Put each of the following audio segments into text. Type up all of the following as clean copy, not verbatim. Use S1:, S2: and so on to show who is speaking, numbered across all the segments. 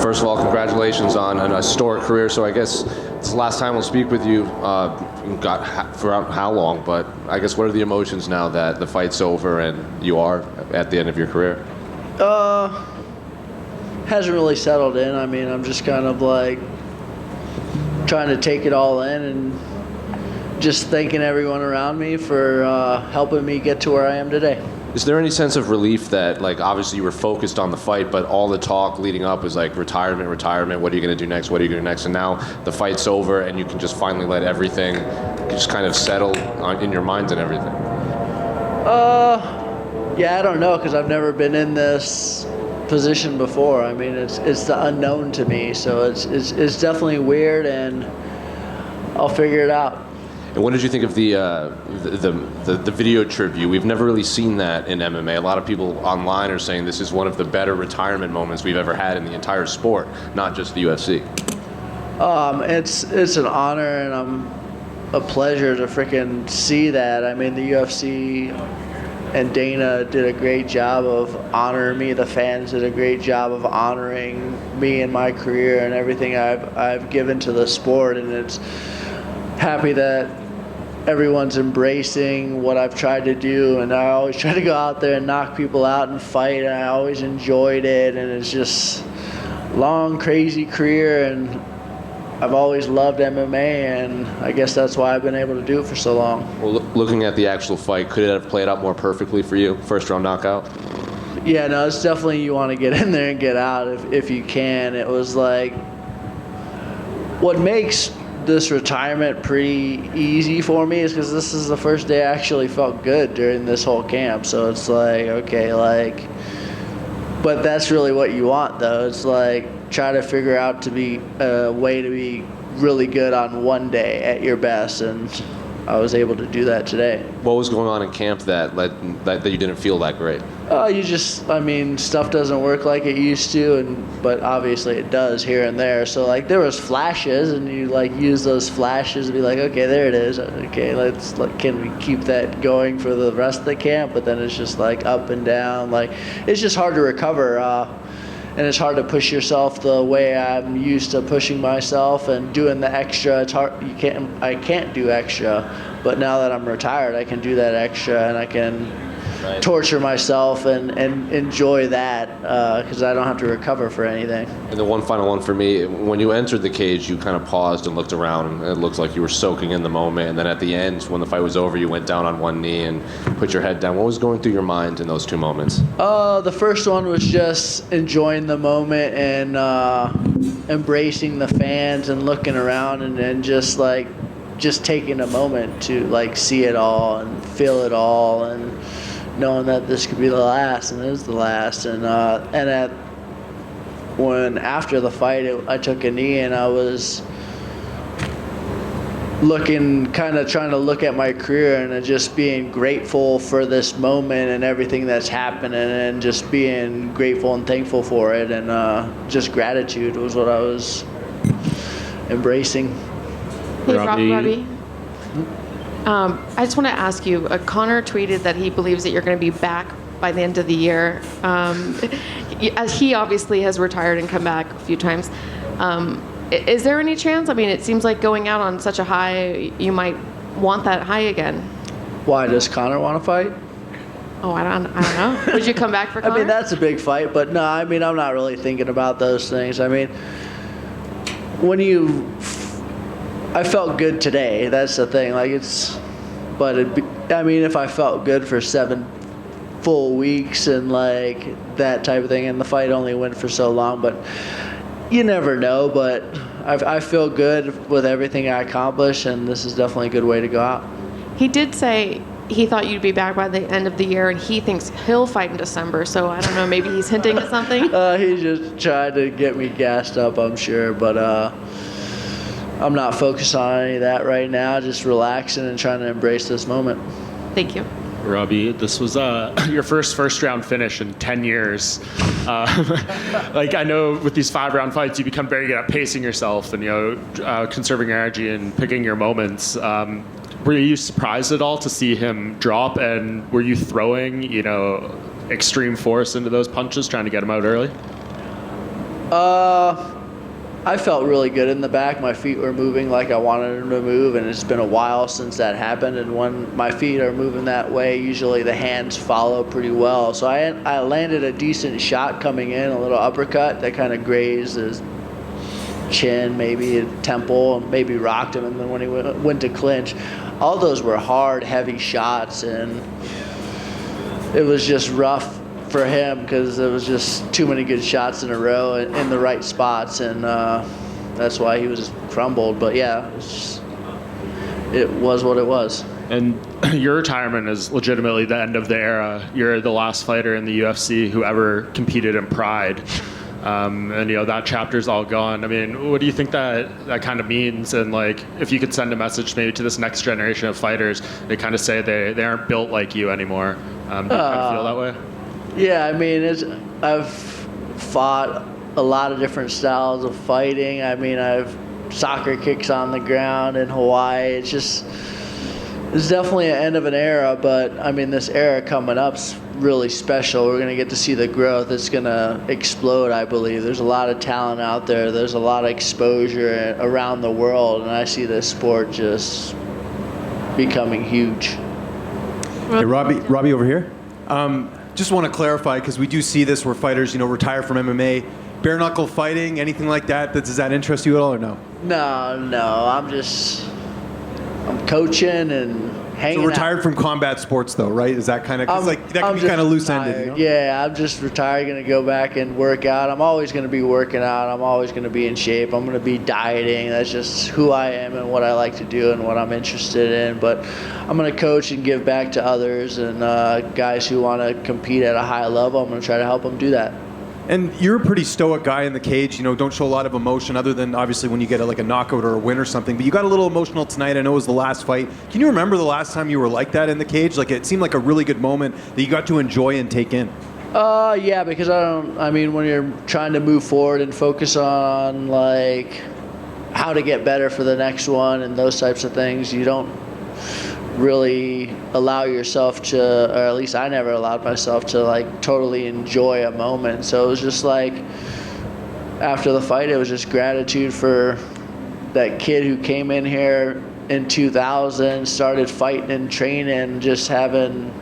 S1: First of all, congratulations on an historic career. So I guess it's the last time we'll speak with you. For how long? But I guess what are the emotions now that the fight's over and you are at the end of your career?
S2: Hasn't really settled in. I mean, I'm just kind of like trying to take it all in and just thanking everyone around me for helping me get to where I am today.
S1: Is there any sense of relief that, like, obviously you were focused on the fight, but all the talk leading up was like retirement, what are you going to do next, what are you going to do next? And now the fight's over and you can just finally let everything just kind of settle in your mind and everything?
S2: Yeah, I don't know, because I've never been in this position before. I mean, it's the unknown to me, so it's definitely weird, and I'll figure it out.
S1: And what did you think of the video tribute? We've never really seen that in MMA. A lot of people online are saying this is one of the better retirement moments we've ever had in the entire sport, not just the UFC.
S2: It's an honor and a pleasure to freaking see that. I mean, the UFC and Dana did a great job of honoring me. The fans did a great job of honoring me and my career and everything I've given to the sport, and it's happy that everyone's embracing what I've tried to do, and I always try to go out there and knock people out and fight, and I always enjoyed it, and it's just a long, crazy career, and I've always loved MMA, and I guess that's why I've been able to do it for so long.
S1: Well, looking at the actual fight, could it have played out more perfectly for you? First round knockout?
S2: Yeah, no, it's definitely you want to get in there and get out if you can. It was like, what makes this retirement pretty easy for me is because this is the first day I actually felt good during this whole camp. So it's like, okay, like, but that's really what you want, though. It's like, try to figure out to be a way to be really good on one day at your best, and I was able to do that today.
S1: What was going on in camp that you didn't feel that great?
S2: I mean, stuff doesn't work like it used to, but obviously it does here and there. So like there was flashes, and you like use those flashes to be like, okay, there it is. Okay, can we keep that going for the rest of the camp? But then it's just like up and down. Like it's just hard to recover. And it's hard to push yourself the way I'm used to pushing myself and doing the extra. It's hard. I can't do extra, but now that I'm retired, I can do that extra, and I can torture myself and enjoy that because I don't have to recover for anything.
S1: And the one final one for me, when you entered the cage, you kind of paused and looked around, and it looked like you were soaking in the moment. And then at the end, when the fight was over, you went down on one knee and put your head down. What was going through your mind in those two moments? The first one was just enjoying the moment and embracing the fans and looking around and just taking a moment to like see it all and feel it all, and knowing that this could be the last, and it is the last. And after the fight, I took a knee, and I was trying to look at my career and just being grateful for this moment and everything that's happening, and just being grateful and thankful for it, and just gratitude was what I was embracing.
S3: Hey, Robbie. I just want to ask you, Conor tweeted that he believes that you're going to be back by the end of the year. As he obviously has retired and come back a few times. Is there any chance? I mean, it seems like going out on such a high, you might want that high again.
S2: Why, does Conor want to fight?
S3: Oh, I don't know. Would you come back for Conor?
S2: I mean, that's a big fight, but no, I mean, I'm not really thinking about those things. I mean, I felt good today. That's the thing. Like if I felt good for 7 full weeks and like that type of thing, and the fight only went for so long, but you never know. But I feel good with everything I accomplished, and this is definitely a good way to go out.
S3: He did say he thought you'd be back by the end of the year, and he thinks he'll fight in December. So I don't know, maybe he's hinting at something.
S2: He's just trying to get me gassed up, I'm sure, but I'm not focused on any of that right now, just relaxing and trying to embrace this moment.
S3: Thank you.
S4: Robbie, this was your first round finish in 10 years. I know with these 5-round fights, you become very good at pacing yourself and conserving your energy and picking your moments. Were you surprised at all to see him drop, and were you throwing extreme force into those punches, trying to get him out early?
S2: I felt really good in the back. My feet were moving like I wanted them to move, and it's been a while since that happened. And when my feet are moving that way, usually the hands follow pretty well. So I landed a decent shot coming in, a little uppercut that kind of grazed his chin, maybe a temple, and maybe rocked him. And then when he went to clinch, all those were hard, heavy shots, and it was just rough for him because there was just too many good shots in a row in the right spots, and that's why he was crumbled. But yeah, it was what it was.
S4: And your retirement is legitimately the end of the era. You're the last fighter in the UFC who ever competed in Pride. And that chapter's all gone. I mean, what do you think that kind of means? And like, if you could send a message maybe to this next generation of fighters, they kind of say they aren't built like you anymore. Do you kind of feel that way?
S2: Yeah, I mean, I've fought a lot of different styles of fighting. I mean, I've soccer kicks on the ground in Hawaii. It's definitely an end of an era, but I mean, this era coming up's really special. We're going to get to see the growth. It's going to explode, I believe. There's a lot of talent out there. There's a lot of exposure around the world, and I see this sport just becoming huge.
S5: Hey, Robbie over here. Just want to clarify, because we do see this where fighters, retire from MMA. Bare knuckle fighting, anything like that, does that interest you at all or no?
S2: No. I'm coaching and hanging
S5: So retired
S2: out.
S5: from combat sports though, right? Is that kind of, because that can be kind of loose-ended,
S2: Yeah, I'm just retired, going to go back and work out. I'm always going to be working out. I'm always going to be in shape. I'm going to be dieting. That's just who I am and what I like to do and what I'm interested in. But I'm going to coach and give back to others and guys who want to compete at a high level. I'm going to try to help them do that.
S5: And you're a pretty stoic guy in the cage, don't show a lot of emotion other than obviously when you get a knockout or a win or something. But you got a little emotional tonight. I know it was the last fight. Can you remember the last time you were like that in the cage? Like, it seemed like a really good moment that you got to enjoy and take in.
S2: Yeah, because when you're trying to move forward and focus on like how to get better for the next one and those types of things, you don't really allow yourself to, or at least I never allowed myself to like totally enjoy a moment. So it was just like after the fight, it was just gratitude for that kid who came in here in 2000, started fighting and training, just having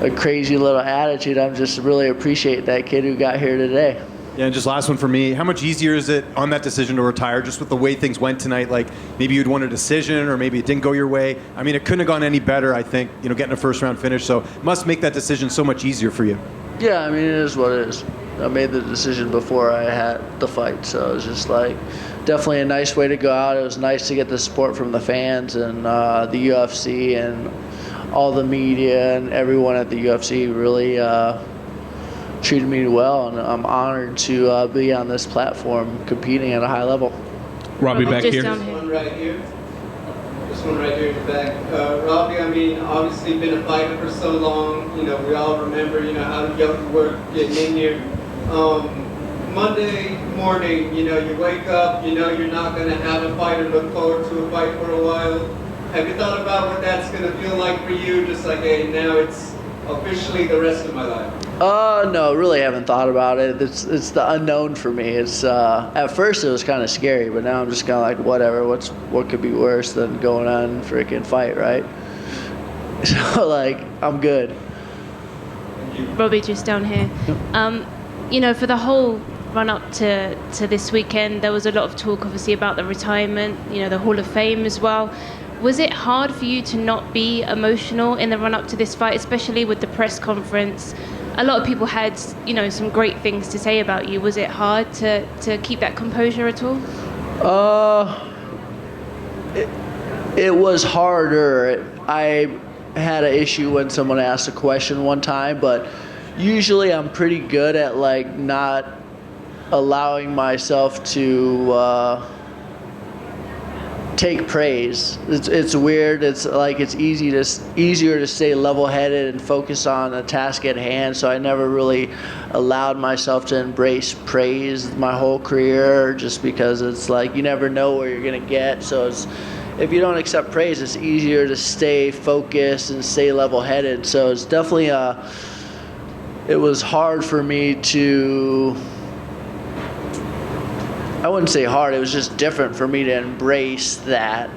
S2: a crazy little attitude. I'm just really appreciate that kid who got here today.
S5: Yeah, and just last one for me. How much easier is it on that decision to retire, just with the way things went tonight? Like, maybe you'd won a decision, or maybe it didn't go your way. I mean, it couldn't have gone any better, I think, getting a first-round finish. So it must make that decision so much easier for you.
S2: Yeah, I mean, it is what it is. I made the decision before I had the fight, so it was just like definitely a nice way to go out. It was nice to get the support from the fans and the UFC and all the media and everyone at the UFC really treated me well, and I'm honored to be on this platform competing at a high level.
S6: Robbie, back here.
S7: This one right here. This one right here in the back. Robbie, I mean, obviously been a fighter for so long. We all remember, how young you were getting in here. Monday morning, you wake up, you're not going to have a fight or look forward to a fight for a while. Have you thought about what that's going to feel like for you? Just like, hey, now it's officially the rest of my life.
S2: No, really haven't thought about it. It's the unknown for me. It's at first it was kind of scary, but now I'm just kind of like, whatever. What could be worse than going on and freaking fight, right? So like, I'm good.
S8: Robbie, just down here. For the whole run up to this weekend, there was a lot of talk, obviously, about the retirement. The Hall of Fame as well. Was it hard for you to not be emotional in the run up to this fight, especially with the press conference? A lot of people had, some great things to say about you. Was it hard to keep that composure at all?
S2: It was harder. I had an issue when someone asked a question one time, but usually I'm pretty good at like not allowing myself to take praise. It's weird. It's like it's easier to stay level-headed and focus on a task at hand. So I never really allowed myself to embrace praise my whole career, just because it's like you never know where you're gonna get. So if you don't accept praise, it's easier to stay focused and stay level-headed. So it's definitely it was hard for me to I wouldn't say hard. It was just different for me to embrace that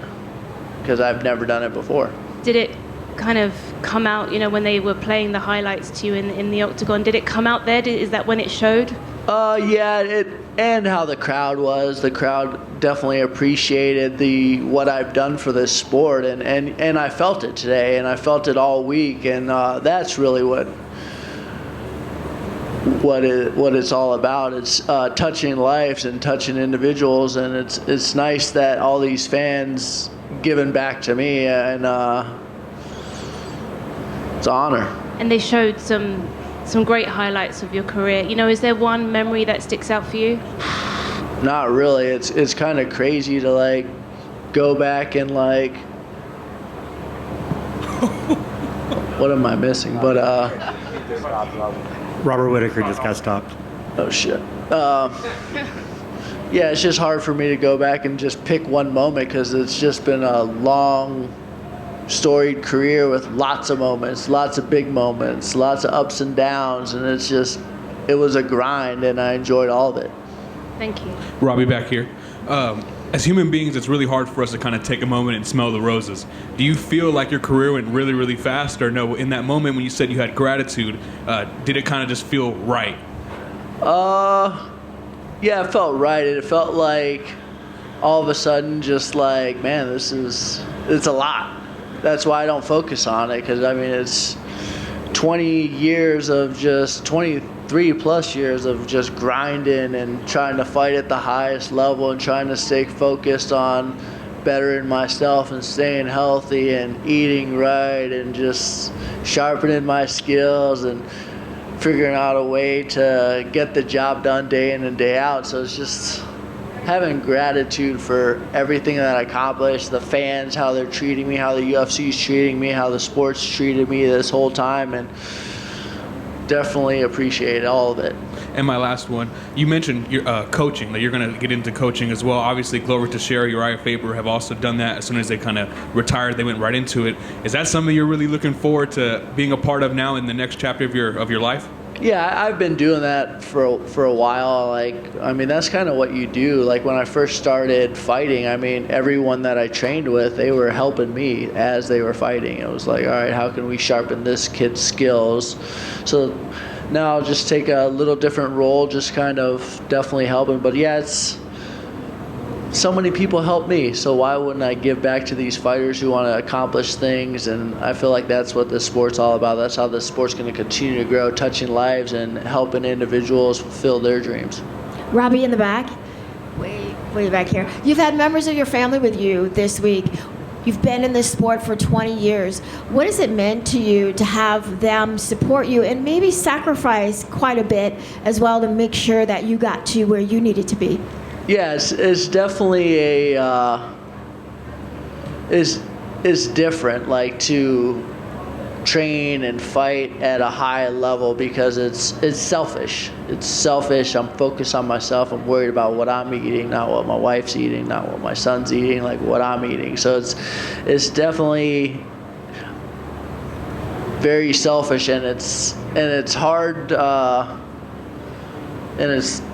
S2: because I've never done it before.
S8: Did it kind of come out, when they were playing the highlights to you in the octagon? Did it come out there? Is that when it showed?
S2: Yeah, and how the crowd was. The crowd definitely appreciated what I've done for this sport, and I felt it today, and I felt it all week, and that's really what it's all about. It's touching lives and touching individuals, and it's nice that all these fans giving back to me, and it's an honor.
S8: And they showed some great highlights of your career. Is there one memory that sticks out for you?
S2: Not really. It's kind of crazy to go back and what am I missing? But
S6: Robert Whittaker just got stopped.
S2: Oh shit. Yeah, it's just hard for me to go back and just pick one moment because it's just been a long, storied career with lots of moments, lots of big moments, lots of ups and downs, and it was a grind, and I enjoyed all of it.
S8: Thank you.
S9: Robbie back here. As human beings, it's really hard for us to kind of take a moment and smell the roses. Do you feel like your career went really, really fast, or no, in that moment when you said you had gratitude, did it kind of just feel right?
S2: Yeah, it felt right. It felt like all of a sudden just man, it's a lot. That's why I don't focus on it, because it's 23 plus years of just grinding and trying to fight at the highest level and trying to stay focused on bettering myself and staying healthy and eating right and just sharpening my skills and figuring out a way to get the job done day in and day out. So it's just having gratitude for everything that I accomplished, the fans, how they're treating me, how the UFC's treating me, how the sport's treated me this whole time, and definitely appreciate all of it.
S9: And my last one, you mentioned your coaching, that you're going to get into coaching as well. Obviously, Glover Teixeira, Uriah Faber have also done that. As soon as they kind of retired, they went right into it. Is that something you're really looking forward to being a part of now in the next chapter of your life?
S2: Yeah, I've been doing that for a while. That's kind of what you do. When I first started fighting, everyone that I trained with, they were helping me as they were fighting. It was all right, how can we sharpen this kid's skills? So now I'll just take a little different role, just kind of definitely helping. But yeah, so many people help me, so why wouldn't I give back to these fighters who want to accomplish things? And I feel like that's what this sport's all about. That's how this sport's going to continue to grow, touching lives and helping individuals fulfill their dreams.
S10: Robbie in the back, way back here. You've had members of your family with you this week. You've been in this sport for 20 years. What has it meant to you to have them support you and maybe sacrifice quite a bit as well to make sure that you got to where you needed to be?
S2: Yeah, it's definitely it's different, to train and fight at a high level, because it's selfish. It's selfish. I'm focused on myself. I'm worried about what I'm eating, not what my wife's eating, not what my son's eating, what I'm eating. So it's definitely very selfish, and it's hard. And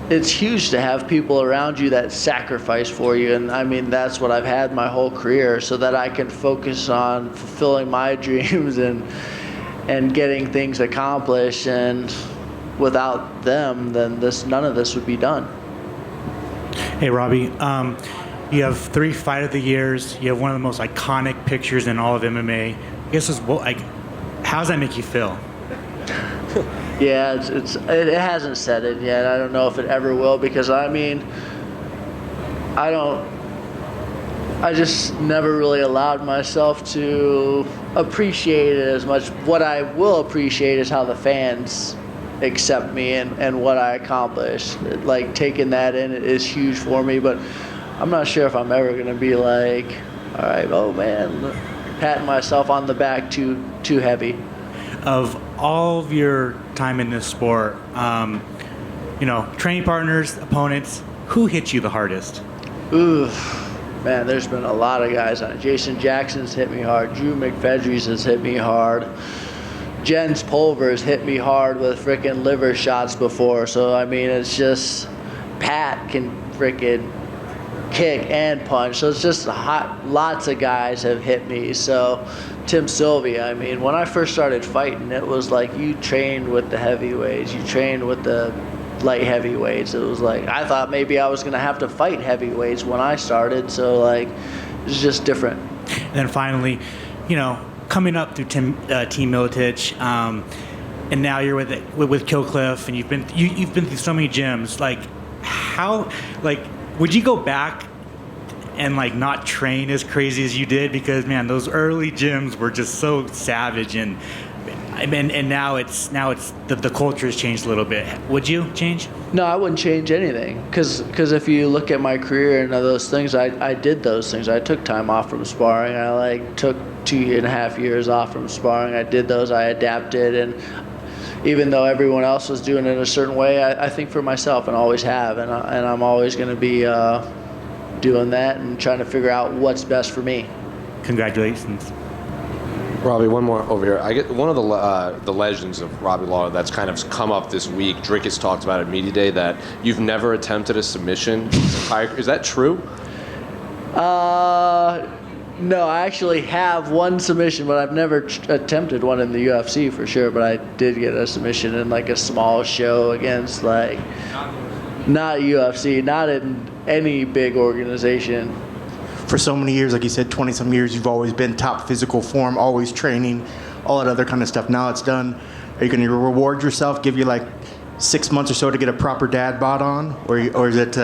S2: it's huge to have people around you that sacrifice for you. And that's what I've had my whole career, so that I can focus on fulfilling my dreams and getting things accomplished. And without them, then none of this would be done.
S6: Hey, Robbie, you have 3 Fight of the Years. You have one of the most iconic pictures in all of MMA. I guess how does that make you feel?
S2: Yeah, it hasn't said it yet. I don't know if it ever will, because I just never really allowed myself to appreciate it as much. What I will appreciate is how the fans accept me and what I accomplished. Taking that in is huge for me, but I'm not sure if I'm ever going to be all right, oh man, patting myself on the back too heavy.
S6: Of all of your time in this sport, training partners, opponents, who hit you the hardest?
S2: Ooh, man, there's been a lot of guys on it. Jason Jackson's hit me hard. Drew McFedries has hit me hard. Jens Pulver has hit me hard with freaking liver shots before. So, it's just Pat can freaking kick and punch. So it's just lots of guys have hit me. So Tim Sylvia, I mean, when I first started fighting, it was like you trained with the heavyweights, you trained with the light heavyweights. It was like I thought maybe I was going to have to fight heavyweights when I started. So like it's just different.
S6: And then finally, coming up through Team Miletich, and now you're with Killcliff, and you've been through so many gyms. Like, how, like, would you go back and like not train as crazy as you did? Because man, those early gyms were just so savage, and now it's the culture has changed a little bit. Would you change?
S2: No, I wouldn't change anything. Because if you look at my career and those things, I did those things. I took time off from sparring. I took 2.5 years off from sparring. I did those. I adapted, and even though everyone else was doing it a certain way, I think for myself and always have, and I'm always going to be doing that and trying to figure out what's best for me.
S6: Congratulations.
S1: Robbie, one more over here. I get one of the legends of Robbie Lawler that's kind of come up this week. Drick has talked about at Media Day that you've never attempted a submission. Is that true?
S2: No, I actually have one submission, but I've never attempted one in the UFC for sure. But I did get a submission in like a small show against like not UFC, not in any big organization.
S11: For so many years, like you said, 20-some years, you've always been top physical form, always training, all that other kind of stuff. Now it's done. Are you going to reward yourself, give you like 6 months or so to get a proper dad bod on? Or is it...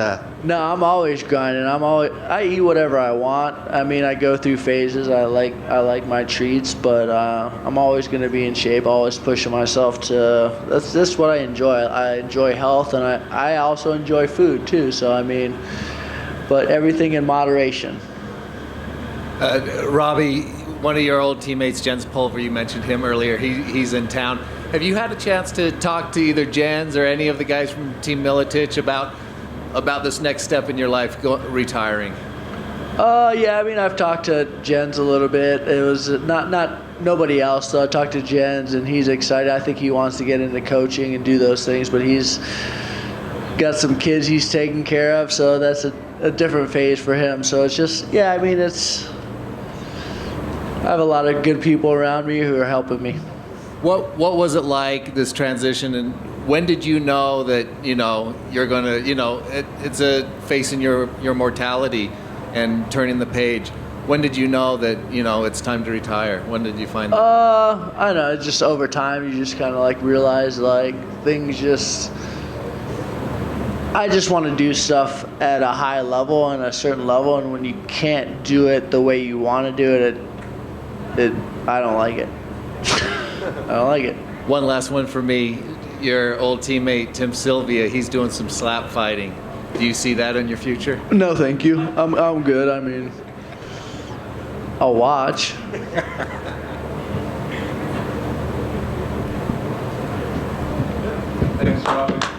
S2: No, I'm always grinding. I eat whatever I want. I mean, I go through phases. I like my treats, but I'm always going to be in shape, always pushing myself to... That's what I enjoy. I enjoy health, and I also enjoy food too. So, I mean, but everything in moderation.
S12: Robbie, one of your old teammates, Jens Pulver, you mentioned him earlier. He's in town. Have you had a chance to talk to either Jens or any of the guys from Team Miletich about this next step in your life, retiring?
S2: Yeah, I mean, I've talked to Jens a little bit. It was not nobody else, though. I talked to Jens, and he's excited. I think he wants to get into coaching and do those things, but he's got some kids he's taking care of, so that's a different phase for him. So it's just, yeah, I mean, I have a lot of good people around me who are helping me.
S12: What was it like, this transition, and when did you know that you're gonna it's a facing your mortality and turning the page? When did you know that it's time to retire? When did you find that?
S2: I don't know, just over time you just kind of like realize like things just. I just want to do stuff at a high level and a certain level, and when you can't do it the way you want to do it, I don't like it. I don't like it.
S12: One last one for me. Your old teammate, Tim Sylvia, he's doing some slap fighting. Do you see that in your future?
S2: No, thank you. I'm good. I mean, I'll watch.
S9: Thanks, Robbie.